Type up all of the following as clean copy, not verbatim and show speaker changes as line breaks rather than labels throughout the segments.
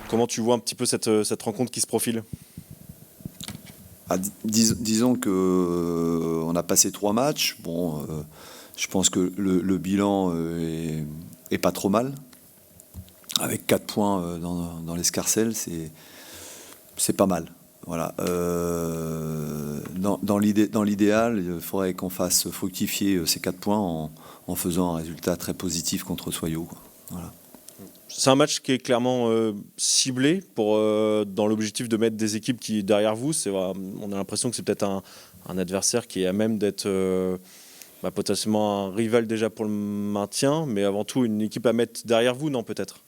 Comment tu vois un petit peu cette rencontre qui se profile?
Disons que on a passé 3 matchs. Bon, je pense que le bilan est pas trop mal. Avec 4 points dans l'escarcelle, c'est pas mal. Voilà. Dans l'idéal, il faudrait qu'on fasse fructifier ces 4 points en faisant un résultat très positif contre Soyaux, quoi. Voilà.
C'est un match qui est clairement ciblé dans l'objectif de mettre des équipes qui derrière vous. On a l'impression que c'est peut-être un adversaire qui est à même d'être potentiellement un rival déjà pour le maintien, mais avant tout une équipe à mettre derrière vous, non peut-être?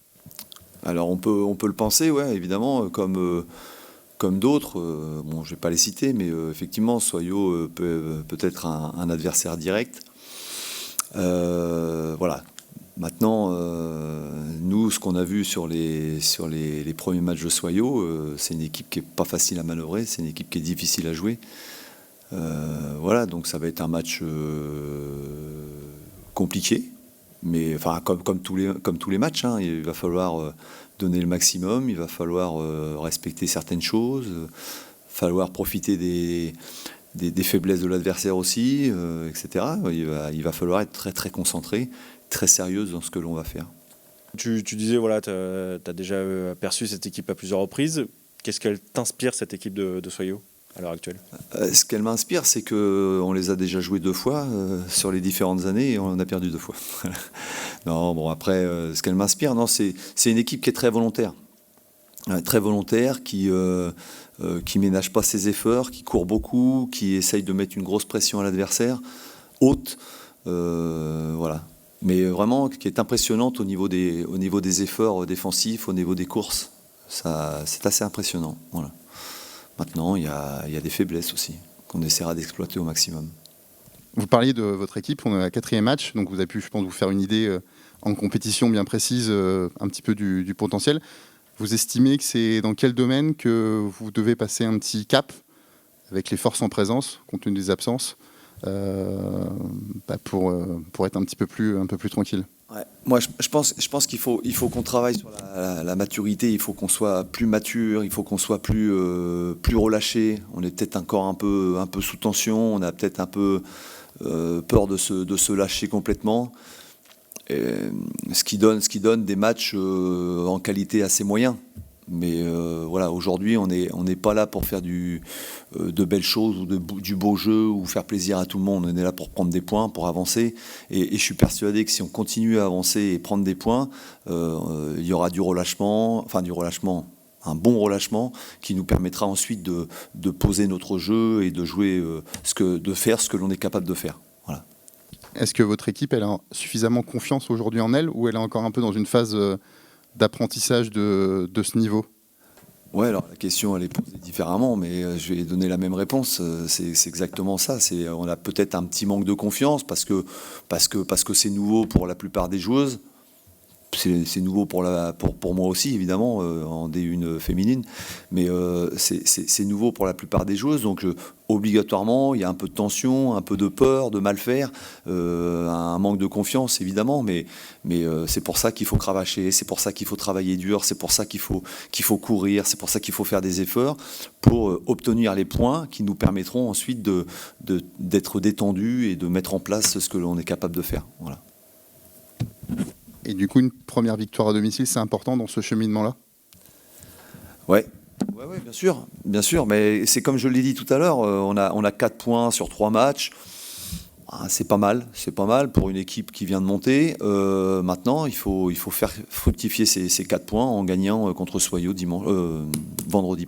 Alors on peut le penser, ouais, évidemment, comme d'autres. Bon, je vais pas les citer, mais effectivement, Soyaux peut être un adversaire direct. Voilà. Maintenant, nous, ce qu'on a vu sur les premiers matchs de Soyaux, c'est une équipe qui n'est pas facile à manœuvrer, c'est une équipe qui est difficile à jouer. Voilà, donc ça va être un match compliqué, mais enfin comme tous les matchs, hein, il va falloir donner le maximum, il va falloir respecter certaines choses, falloir profiter des faiblesses de l'adversaire aussi, etc. Il va falloir être très très concentré, très sérieuse dans ce que l'on va faire.
Tu disais, voilà, tu as déjà aperçu cette équipe à plusieurs reprises. Qu'est-ce qu'elle t'inspire, cette équipe de Soyaux, à l'heure actuelle?
Ce qu'elle m'inspire, c'est qu'on les a déjà joués 2 fois sur les différentes années et on en a perdu 2 fois. Non, bon, après, ce qu'elle m'inspire, non, c'est une équipe qui est très volontaire. Très volontaire, qui ménage pas ses efforts, qui court beaucoup, qui essaye de mettre une grosse pression à l'adversaire, haute, voilà. Mais vraiment qui est impressionnante au niveau des efforts défensifs, au niveau des courses. C'est assez impressionnant. Voilà. Maintenant, il y a des faiblesses aussi, qu'on essaiera d'exploiter au maximum.
Vous parliez de votre équipe, on est à 4e match, donc vous avez pu, je pense, vous faire une idée en compétition bien précise, un petit peu du potentiel. Vous estimez que c'est dans quel domaine que vous devez passer un petit cap avec les forces en présence, compte tenu des absences, pour être un peu plus tranquille?
Ouais. Moi, je pense qu'il faut qu'on travaille sur la maturité. Il faut qu'on soit plus mature. Il faut qu'on soit plus relâché. On est peut-être encore un peu sous tension. On a peut-être un peu peur de se lâcher complètement. Ce qui donne des matchs en qualité assez moyen. Mais voilà, aujourd'hui, on n'est pas là pour faire de belles choses ou du beau jeu ou faire plaisir à tout le monde. On est là pour prendre des points, pour avancer. Et je suis persuadé que si on continue à avancer et prendre des points, il y aura du relâchement, un bon relâchement qui nous permettra ensuite de poser notre jeu et de jouer, de faire ce que l'on est capable de faire. Voilà.
Est-ce que votre équipe, elle a suffisamment confiance aujourd'hui en elle, ou elle est encore un peu dans une phase d'apprentissage de ce niveau?
Ouais, alors la question elle est posée différemment, mais je vais donner la même réponse. C'est exactement ça. On a peut-être un petit manque de confiance parce que c'est nouveau pour la plupart des joueuses. C'est nouveau pour moi aussi, évidemment, en D1 féminine, mais c'est nouveau pour la plupart des joueuses, donc obligatoirement, il y a un peu de tension, un peu de peur, de mal faire, un manque de confiance, évidemment, mais c'est pour ça qu'il faut cravacher, c'est pour ça qu'il faut travailler dur, c'est pour ça qu'il faut courir, c'est pour ça qu'il faut faire des efforts pour obtenir les points qui nous permettront ensuite d'être détendus et de mettre en place ce que l'on est capable de faire. Voilà.
Et du coup, une première victoire à domicile, c'est important dans ce cheminement-là?
Ouais, bien sûr, mais c'est comme je l'ai dit tout à l'heure, on a 4 points sur 3 matchs. C'est pas mal pour une équipe qui vient de monter. Maintenant, il faut faire fructifier ces 4 points en gagnant contre Soyaux vendredi.